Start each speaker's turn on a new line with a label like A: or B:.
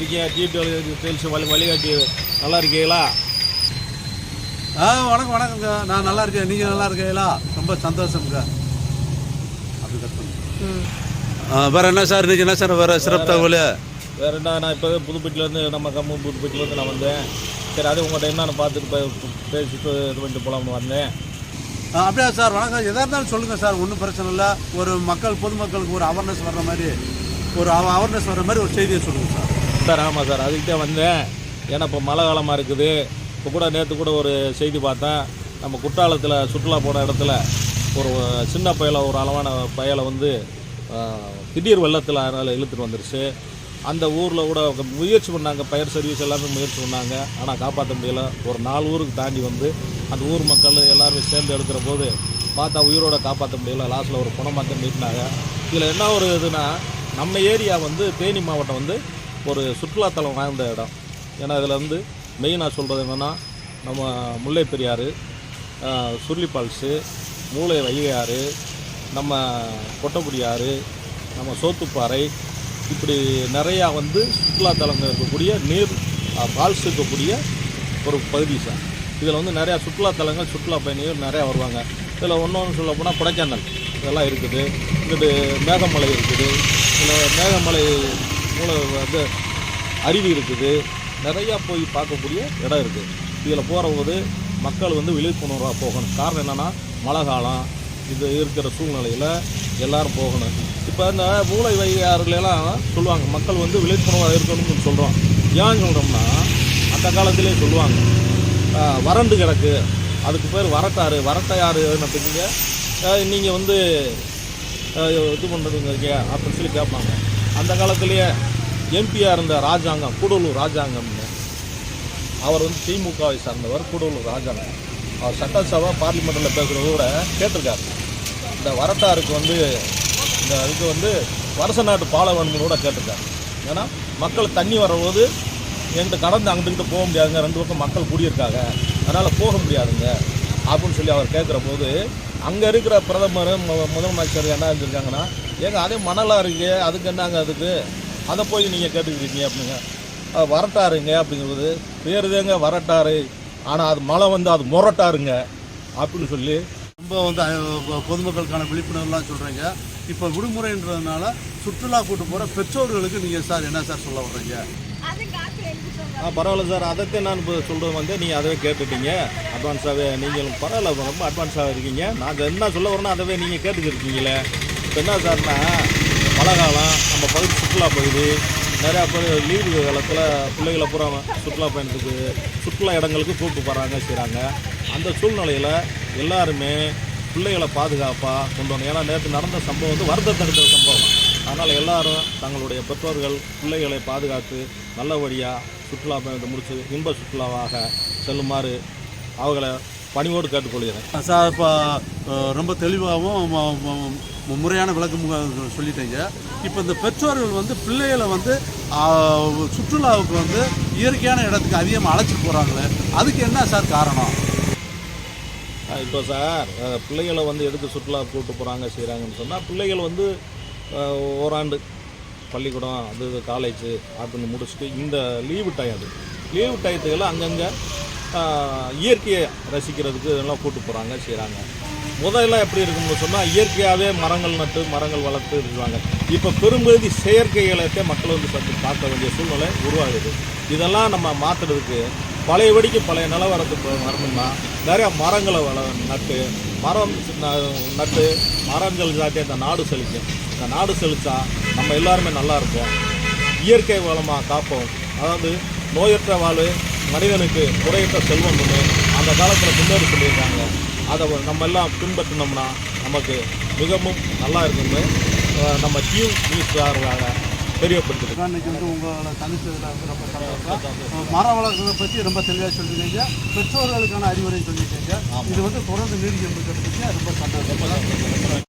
A: இருக்கீங்க? டீட்டெயில்ஸ் வழிகாட்டி நல்லா இருக்கீங்களா?
B: வணக்கம் வணக்கங்க. நான் நல்லா இருக்கேன். நீங்கள் நல்லா இருக்கீங்களா? ரொம்ப சந்தோஷம்ங்க. அப்படி கட்டணும். வேறு என்ன சார் இன்றைக்கி என்ன சார் வேறு சிறப்பு தகவல்?
A: வேறு என்ன, நான் இப்போ புதுப்பேட்டிலேருந்து நம்ம கம்மூர் புதுப்பேட்டிலேருந்து நான் வந்தேன். சரி, அது உங்கள்கிட்ட என்னென்னு பார்த்துட்டு பேசிட்டு இது பண்ணிட்டு போகலாம்னு வந்தேன்.
B: அப்படியா சார்? வணக்கம். எதாக இருந்தாலும் சொல்லுங்கள் சார், ஒன்றும் பிரச்சனை இல்லை. ஒரு பொதுமக்களுக்கு ஒரு அவேர்னஸ் வர்ற மாதிரி ஒரு செய்தியை சொல்லுங்கள் சார்.
A: சார் ஆமாம் சார், அதுக்கிட்டே வந்தேன். ஏன்னா இப்போ மழை காலமாக இருக்குது. இப்போ கூட நேற்று கூட ஒரு செய்தி பார்த்தேன். நம்ம குற்றாலத்தில் சுற்றுலா போன இடத்துல ஒரு சின்ன பயலை, ஒரு அளவான பயலை வந்து திடீர் வெள்ளத்தில் அதனால் இழுத்துட்டு வந்துருச்சு. அந்த ஊரில் கூட முயற்சி பண்ணாங்க, ஃபயர் சர்வீஸ் எல்லாமே முயற்சி பண்ணாங்க. ஆனால் காப்பாற்ற முடியலை. ஒரு 4 ஊருக்கு தாண்டி வந்து அந்த ஊர் மக்கள் எல்லாருமே சேர்ந்து எடுக்கிற போது பார்த்தா உயிரோட காப்பாற்ற முடியலை. லாஸ்ட்டில் ஒரு பணமாற்றம் நீட்டினாங்க. இதில் என்ன ஒரு இதுனா, நம்ம ஏரியா வந்து தேனி மாவட்டம் வந்து ஒரு சுற்றுலாத்தலம் வாய்ந்த இடம். ஏன்னா இதில் வந்து மெயினாக சொல்கிறது என்னென்னா, நம்ம முல்லை பெரியாறு, சுருளி ஃபால்ஸு, மூளை வைகையாறு, நம்ம கொட்டக்குடி ஆறு, நம்ம சோத்துப்பாறை, இப்படி நிறையா வந்து சுற்றுலாத்தலங்கள் இருக்கக்கூடிய நீர் ஃபால்ஸ் இருக்கக்கூடிய ஒரு பகுதி சார். இதில் வந்து நிறையா சுற்றுலாத்தலங்கள், சுற்றுலா பயணிகள் நிறையா வருவாங்க. இதில் ஒன்று சொல்ல போனால் கொடைக்கானல் இதெல்லாம் இருக்குது. இங்கிட்டு மேகமலை இருக்குது. இதில் மேகமலை வந்து அருவி இருக்குது. நிறையா போய் பார்க்கக்கூடிய இடம் இருக்குது. இதில் போகிறபோது மக்கள் வந்து விழிப்புணர்வாக போகணும். காரணம் என்னென்னா, மழை காலம் இது இருக்கிற சூழ்நிலையில் எல்லோரும் போகணும். இப்போ இந்த மூளை வைகையாறுலாம் சொல்லுவாங்க, மக்கள் வந்து விழிப்புணர்வாக இருக்கணும்னு சொல்கிறோம். ஏன் சொல்கிறோம்னா, அந்த காலத்திலே சொல்லுவாங்க வறண்டு கிடக்கு, அதுக்கு பேர் வரட்டையாறு அப்படிங்க. நீங்கள் வந்து இது பண்ணுறதுங்க இருக்கியா அப்படின்னு சொல்லி கேட்பாங்க. அந்த காலத்திலேயே எம்பியாக இருந்த ராஜாங்கம், கூடலூர் ராஜாங்கம்னு, அவர் வந்து திமுகவை சார்ந்தவர். கூடலூர் ராஜாங்கம் அவர் சட்டசபை பார்லிமெண்ட்டில் பேசுகிறத கூட கேட்டிருக்காரு. இந்த வரட்டாருக்கு வந்து இந்த இதுக்கு வந்து வருஷ நாட்டு பாலவன்மு கூட கேட்டிருக்காரு. ஏன்னா மக்கள் தண்ணி வரும்போது எங்கிட்ட கடந்து அங்கிட்டு போக முடியாதுங்க, 2 பக்கம் மக்கள் கூடியிருக்காங்க, அதனால் போக முடியாதுங்க அப்படின்னு சொல்லி அவர் கேட்குற போது, அங்கே இருக்கிற பிரதமர் முதலமைச்சர் என்ன இருந்திருக்காங்கன்னா, ஏங்க அதே மணலாக இருக்குது, அதுக்கு என்னங்க அதுக்கு, அதை போய் நீங்கள் கேட்டுக்கிறீங்க அப்படிங்க. வரட்டாருங்க அப்படிங்கிறது பேருதேங்க வரட்டாரு, ஆனால் அது மழை வந்து அது முரட்டாருங்க அப்படின்னு சொல்லி
B: ரொம்ப வந்து பொதுமக்களுக்கான விழிப்புணர்வுலாம் சொல்கிறீங்க. இப்போ விடுமுறைன்றதுனால சுற்றுலா கூட்டு போகிற பெற்றோர்களுக்கு நீங்கள் சார் என்ன சார் சொல்ல வர்றீங்க?
A: பரவாயில்ல சார், அதைத்தான் நான் இப்போ சொல்கிறது வந்து நீங்கள் அதவே கேட்டுட்டீங்க அட்வான்ஸாகவே. நீங்களும் பரவாயில்ல, ரொம்ப அட்வான்ஸாக இருக்கீங்க. நாங்கள் என்ன சொல்ல வரேன்னா அதவே நீங்கள் கேட்டுக்கிருக்கீங்களே. இப்போ என்ன சார்னா, மழை காலம், நம்ம பகுதி சுற்றுலா பகுதி, நிறையா பேர் லீவு காலத்தில் பிள்ளைகளை பூரா சுற்றுலா பயணத்துக்கு சுற்றுலா இடங்களுக்கு கூப்பிட்டு போகிறாங்க செய்கிறாங்க. அந்த சூழ்நிலையில் எல்லாருமே பிள்ளைகளை பாதுகாப்பாக கொண்டு வரணும். ஏன்னா நேற்று நடந்த சம்பவம் வந்து வருத்தத்தடுத்த சம்பவம். அதனால் எல்லோரும் தங்களுடைய பெற்றோர்கள் பிள்ளைகளை பாதுகாத்து நல்லபடியாக சுற்றுலா பயணத்தை முடித்து இன்ப சுற்றுலாவாக செல்லுமாறு அவர்களை பணிவோடு கேட்டுக்கொள்கிறேன்
B: சார். இப்போ ரொம்ப தெளிவாகவும் முறையான விளக்கம் சொல்லிட்டீங்க. இப்போ இந்த பெற்றோர்கள் வந்து பிள்ளைகளை வந்து சுற்றுலாவுக்கு வந்து இயற்கையான இடத்துக்கு அதிகமாக அழைச்சிட்டு போகிறாங்களே, அதுக்கு என்ன சார் காரணம்?
A: இப்போ சார், பிள்ளைகளை வந்து எதுக்கு சுற்றுலா கூப்பிட்டு போகிறாங்க செய்கிறாங்கன்னு சொன்னால், பிள்ளைகள் வந்து ஓராண்டு பள்ளிக்கூடம், அது காலேஜு அப்படின்னு முடிச்சுட்டு இந்த லீவு டயத்துக்கெல்லாம் அங்கங்கே இயற்கையை ரசிக்கிறதுக்கு இதெல்லாம் கூப்பிட்டு போகிறாங்க செய்கிறாங்க. முதல்ல எப்படி இருக்குன்னு சொன்னால், இயற்கையாகவே மரங்கள் நட்டு மரங்கள் வளர்த்து இருக்காங்க. இப்போ பெரும்பகுதி செயற்கைகளத்தை மக்கள் வந்து சற்று பார்க்க வேண்டிய சூழ்நிலை உருவாகுது. இதெல்லாம் நம்ம மாற்றுறதுக்கு பழையபடிக்கு பழைய நிலவரத்துக்கு வரணும்னா நிறையா மரங்களை நட்டு மரங்கள் சாட்டி அந்த நாடு செழிக்கும். இந்த நாடு செழித்தா நம்ம எல்லாருமே நல்லா இருப்போம். இயற்கை வளமாக காப்போம். அதாவது நோயற்ற வாழ் மனிதனுக்கு குறையற்ற செல்வம் ஒன்று அந்த காலத்தில் முன்னேறி சொல்லியிருக்காங்க. அதை நம்ம எல்லாம் பின்பற்றினோம்னா நமக்கு மிகவும் நல்லா இருக்குன்னு நம்ம நியூஸ்காரராக தெரியப்படுத்துது.
B: இன்றைக்கி வந்து உங்களை தனிச்சதில் வந்து ரொம்ப சந்தோஷம். மரம் வளர்க்குறதை பற்றி ரொம்ப தெளிவாக சொல்லியிருக்கீங்க. பெற்றோர்களுக்கான அறிவுரை சொல்லியிருக்கீங்க. இது வந்து தொடர்ந்து நீடிக்க இருக்கிறத பற்றி ரொம்ப சந்தோஷம்.